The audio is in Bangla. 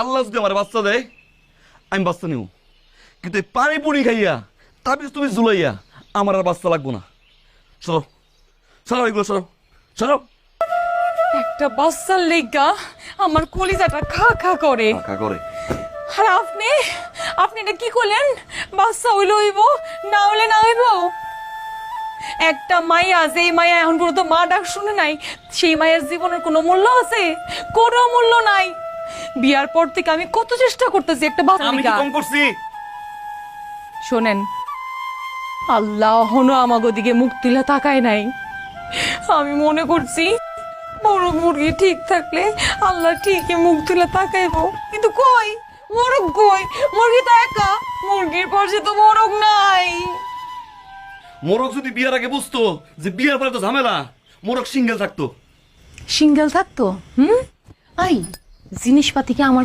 আল্লাহ যদি আমার বাচ্চা দেয় আমি বাচ্চা নিব, কিন্তু এই পানি পুনি খাইয়া তাবিজ তুমি ঝুলাইয়া আমার আর বাচ্চা লাগবো না। সরো সরো, এগুলো সরো সরো। একটা বাচ্চার লেগা আমার কলিজাটা খা খা করে। কাকা করে আর আপনি আপনি এটা কি করলেন? বাচ্চা হইলে হইব, না হইলে না হইব। একটা মাইয়া, যেই মাইয়া এখন পর্যন্ত মা ডাক শুনে নাই, সেই মায়ের জীবনের কোনো মূল্য আছে? কোনো মূল্য নাই। বিয়ার পর থেকে আমি কত চেষ্টা করতেছি একটা বাচ্চা আমি কি নিকা। কম করছি? শোনেন, আল্লাহ এখনো আমাগো দিকে মুখ তুলে তাকায় নাই। আমি মনে করছি মোরগ মুরগি ঠিক থাকলে আল্লাহ ঠিকই মুখ তুলে তাকাইবো, কিন্তু কই মোরগ কই? মুরগি তো একা, মুরগির পাশে তো মোরগ নাই। মোরগ যদি বিয়ার আগে বুঝতো যে বিয়ার পরে তো ঝামেলা, মোরগ সিঙ্গেল থাকতো। সিঙ্গেল থাকতো। আই জিনিসপাতি কি আমার